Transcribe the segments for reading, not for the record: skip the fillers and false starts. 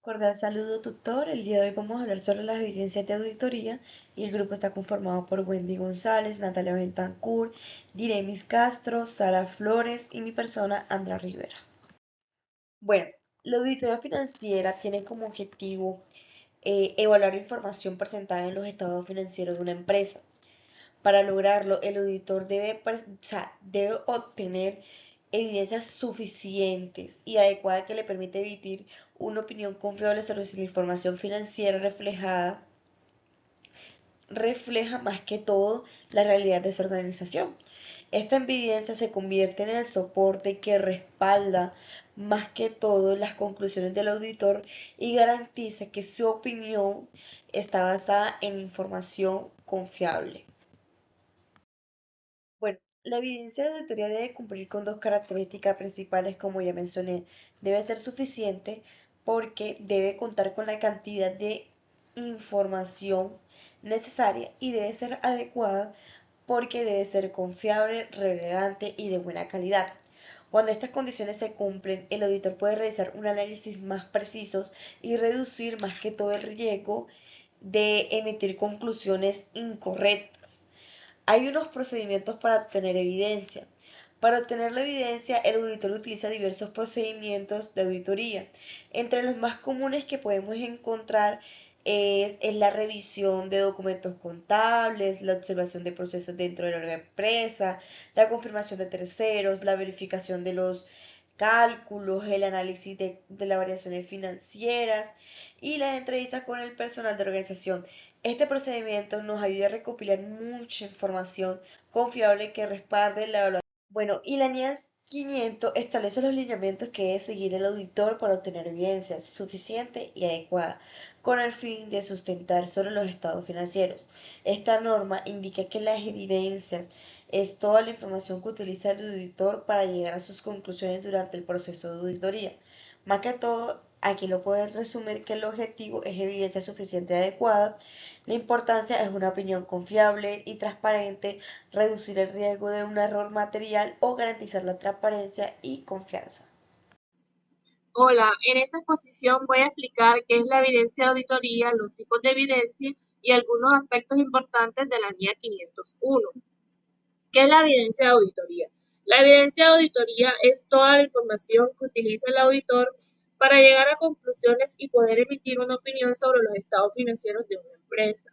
Cordial saludo, tutor. El día de hoy vamos a hablar sobre las evidencias de auditoría y el grupo está conformado por Wendy González, Natalia Bentancur, Diremis Castro, Sara Flores y mi persona, Andra Rivera. Bueno, la auditoría financiera tiene como objetivo evaluar la información presentada en los estados financieros de una empresa. Para lograrlo, el auditor debe obtener evidencias suficientes y adecuadas que le permita emitir una opinión confiable sobre si la información financiera refleja más que todo la realidad de esa organización. Esta evidencia se convierte en el soporte que respalda más que todo las conclusiones del auditor y garantiza que su opinión está basada en información confiable. Bueno, la evidencia de auditoría debe cumplir con dos características principales, como ya mencioné. Debe ser suficiente porque debe contar con la cantidad de información necesaria y debe ser adecuada porque debe ser confiable, relevante y de buena calidad. Cuando estas condiciones se cumplen, el auditor puede realizar un análisis más preciso y reducir más que todo el riesgo de emitir conclusiones incorrectas. Hay unos procedimientos para obtener evidencia. Para obtener la evidencia, el auditor utiliza diversos procedimientos de auditoría. Entre los más comunes que podemos encontrar es la revisión de documentos contables, la observación de procesos dentro de la empresa, la confirmación de terceros, la verificación de los cálculos, el análisis de las variaciones financieras y las entrevistas con el personal de organización. Este procedimiento nos ayuda a recopilar mucha información confiable que respalde la evaluación. Bueno, y la NIAS 500 establece los lineamientos que debe seguir el auditor para obtener evidencia suficiente y adecuada, con el fin de sustentar sobre los estados financieros. Esta norma indica que las evidencias es toda la información que utiliza el auditor para llegar a sus conclusiones durante el proceso de auditoría. Más que todo, aquí lo puedes resumir que el objetivo es evidencia suficiente y adecuada. La importancia es una opinión confiable y transparente, reducir el riesgo de un error material o garantizar la transparencia y confianza. Hola, en esta exposición voy a explicar qué es la evidencia de auditoría, los tipos de evidencia y algunos aspectos importantes de la guía 501. ¿Qué es la evidencia de auditoría? La evidencia de auditoría es toda la información que utiliza el auditor para llegar a conclusiones y poder emitir una opinión sobre los estados financieros de una empresa.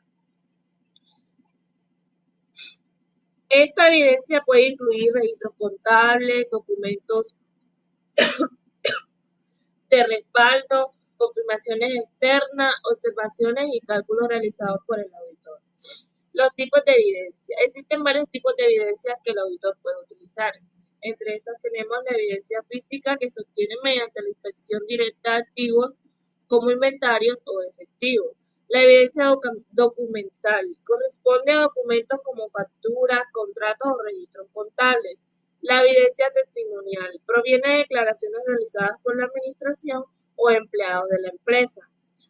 Esta evidencia puede incluir registros contables, documentos de respaldo, confirmaciones externas, observaciones y cálculos realizados por el auditor. Los tipos de evidencia. Existen varios tipos de evidencia que el auditor puede utilizar. Entre estas tenemos la evidencia física que se obtiene mediante la inspección directa de activos como inventarios o efectivos. La evidencia documental corresponde a documentos como facturas, contratos o registros contables. La evidencia testimonial proviene de declaraciones realizadas por la administración o empleados de la empresa.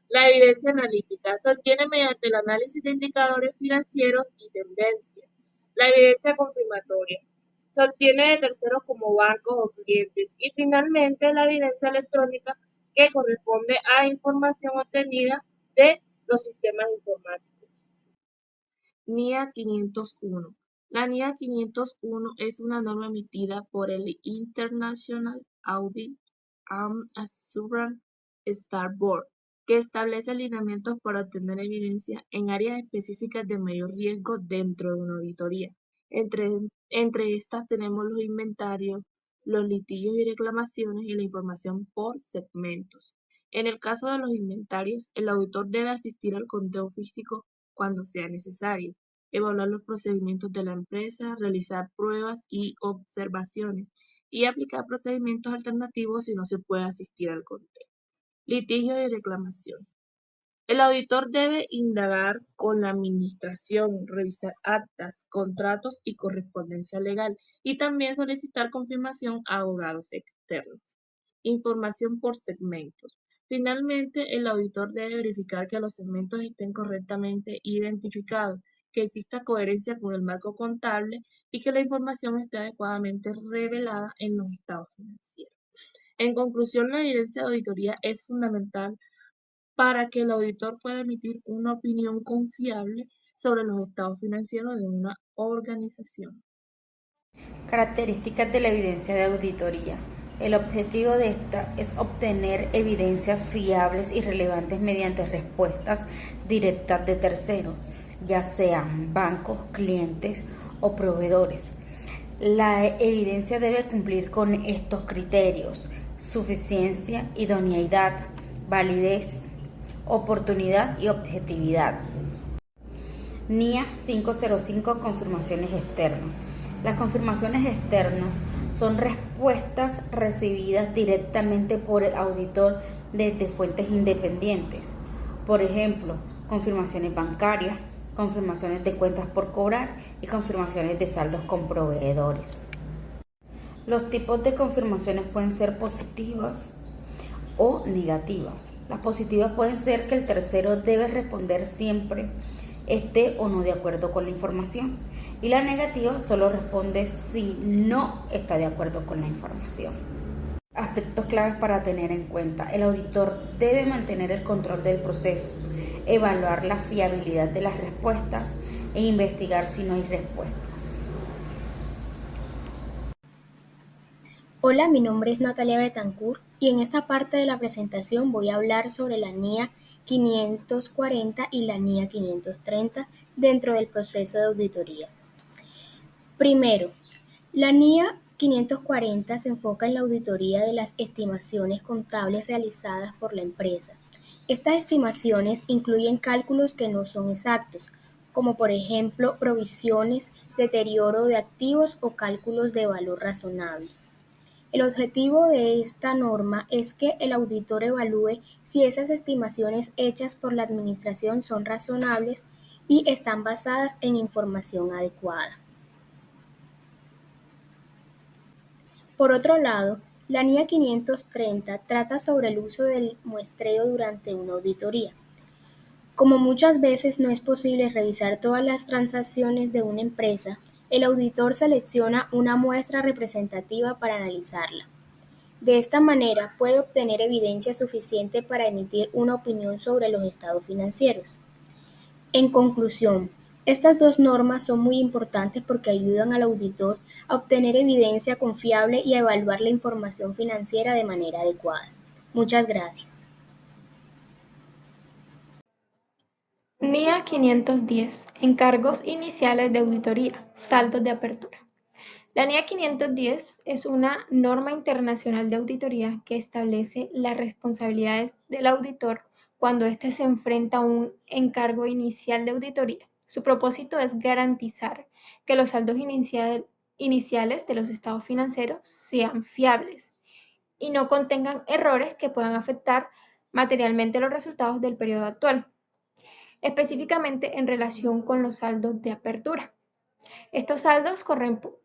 La evidencia analítica se obtiene mediante el análisis de indicadores financieros y tendencias. La evidencia confirmatoria se obtiene de terceros como bancos o clientes. Y finalmente la evidencia electrónica que corresponde a información obtenida de los sistemas informáticos. NIA 501. La NIA 501 es una norma emitida por el International Audit and Assurance Standards Board, que establece lineamientos para obtener evidencia en áreas específicas de mayor riesgo dentro de una auditoría. Entre estas tenemos los inventarios, los litigios y reclamaciones y la información por segmentos. En el caso de los inventarios, el auditor debe asistir al conteo físico cuando sea necesario, evaluar los procedimientos de la empresa, realizar pruebas y observaciones y aplicar procedimientos alternativos si no se puede asistir al conteo. Litigio y reclamación. El auditor debe indagar con la administración, revisar actas, contratos y correspondencia legal y también solicitar confirmación a abogados externos. Información por segmentos. Finalmente, el auditor debe verificar que los segmentos estén correctamente identificados, que exista coherencia con el marco contable y que la información esté adecuadamente revelada en los estados financieros. En conclusión, la evidencia de auditoría es fundamental para que el auditor pueda emitir una opinión confiable sobre los estados financieros de una organización. Características de la evidencia de auditoría. El objetivo de esta es obtener evidencias fiables y relevantes mediante respuestas directas de terceros, ya sean bancos, clientes o proveedores. La evidencia debe cumplir con estos criterios: suficiencia, idoneidad, validez, oportunidad y objetividad. NIA 505. Confirmaciones externas. Las confirmaciones externas son respuestas recibidas directamente por el auditor desde fuentes independientes. Por ejemplo, confirmaciones bancarias, confirmaciones de cuentas por cobrar y confirmaciones de saldos con proveedores. Los tipos de confirmaciones pueden ser positivas o negativas. Las positivas pueden ser que el tercero debe responder siempre esté o no de acuerdo con la información, y la negativa solo responde si no está de acuerdo con la información. Aspectos claves para tener en cuenta: el auditor debe mantener el control del proceso, evaluar la fiabilidad de las respuestas e investigar si no hay respuestas. Hola, mi nombre es Natalia Betancourt y en esta parte de la presentación voy a hablar sobre la NIA 540 y la NIA 530 dentro del proceso de auditoría. Primero, la NIA 540 se enfoca en la auditoría de las estimaciones contables realizadas por la empresa. Estas estimaciones incluyen cálculos que no son exactos, como por ejemplo provisiones, deterioro de activos o cálculos de valor razonable. El objetivo de esta norma es que el auditor evalúe si esas estimaciones hechas por la administración son razonables y están basadas en información adecuada. Por otro lado, la NIA 530 trata sobre el uso del muestreo durante una auditoría. Como muchas veces no es posible revisar todas las transacciones de una empresa, el auditor selecciona una muestra representativa para analizarla. De esta manera puede obtener evidencia suficiente para emitir una opinión sobre los estados financieros. En conclusión, estas dos normas son muy importantes porque ayudan al auditor a obtener evidencia confiable y a evaluar la información financiera de manera adecuada. Muchas gracias. NIA 510. Encargos iniciales de auditoría. Saldos de apertura. La NIA 510 es una norma internacional de auditoría que establece las responsabilidades del auditor cuando éste se enfrenta a un encargo inicial de auditoría. Su propósito es garantizar que los saldos iniciales de los estados financieros sean fiables y no contengan errores que puedan afectar materialmente los resultados del periodo actual, específicamente en relación con los saldos de apertura. Estos saldos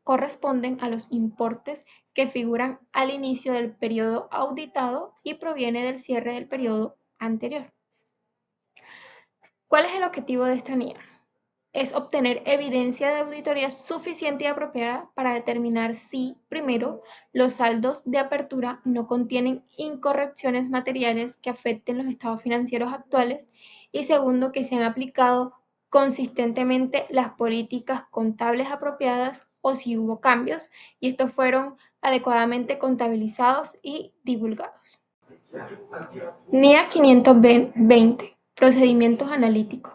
corresponden a los importes que figuran al inicio del periodo auditado y proviene del cierre del periodo anterior. ¿Cuál es el objetivo de esta NIA? Es obtener evidencia de auditoría suficiente y apropiada para determinar si, primero, los saldos de apertura no contienen incorrecciones materiales que afecten los estados financieros actuales, y segundo, que se han aplicado consistentemente las políticas contables apropiadas o si hubo cambios y estos fueron adecuadamente contabilizados y divulgados. NIA 520. Procedimientos analíticos.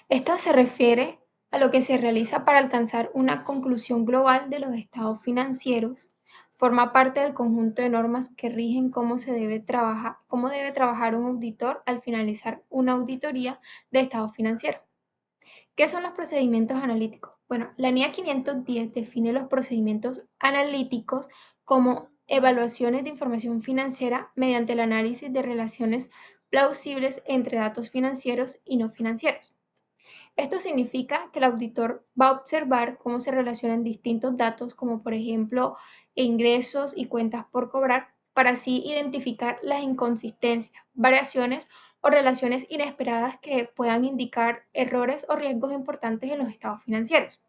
Esta se refiere a lo que se realiza para alcanzar una conclusión global de los estados financieros. Forma parte del conjunto de normas que rigen cómo debe trabajar un auditor al finalizar una auditoría de estados financieros. ¿Qué son los procedimientos analíticos? Bueno, la NIA 510 define los procedimientos analíticos como evaluaciones de información financiera mediante el análisis de relaciones plausibles entre datos financieros y no financieros. Esto significa que el auditor va a observar cómo se relacionan distintos datos, como por ejemplo ingresos y cuentas por cobrar, para así identificar las inconsistencias, variaciones o relaciones inesperadas que puedan indicar errores o riesgos importantes en los estados financieros.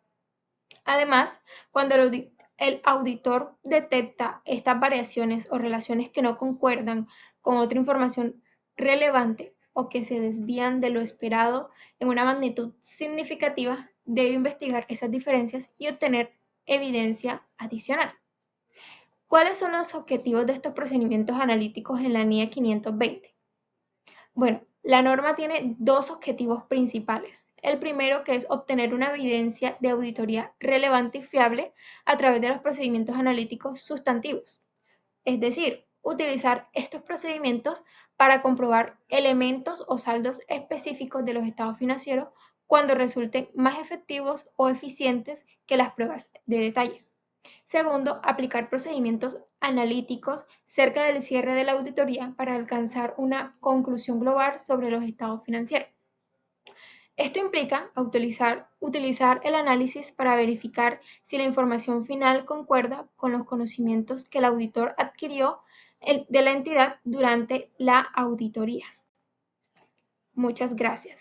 Además, cuando el auditor detecta estas variaciones o relaciones que no concuerdan con otra información relevante, o que se desvían de lo esperado en una magnitud significativa, debe investigar esas diferencias y obtener evidencia adicional. ¿Cuáles son los objetivos de estos procedimientos analíticos en la NIA 520? Bueno, la norma tiene dos objetivos principales. El primero, que es obtener una evidencia de auditoría relevante y fiable a través de los procedimientos analíticos sustantivos. Es decir, utilizar estos procedimientos para comprobar elementos o saldos específicos de los estados financieros cuando resulten más efectivos o eficientes que las pruebas de detalle. Segundo, aplicar procedimientos analíticos cerca del cierre de la auditoría para alcanzar una conclusión global sobre los estados financieros. Esto implica utilizar el análisis para verificar si la información final concuerda con los conocimientos que el auditor adquirió de la entidad durante la auditoría. Muchas gracias.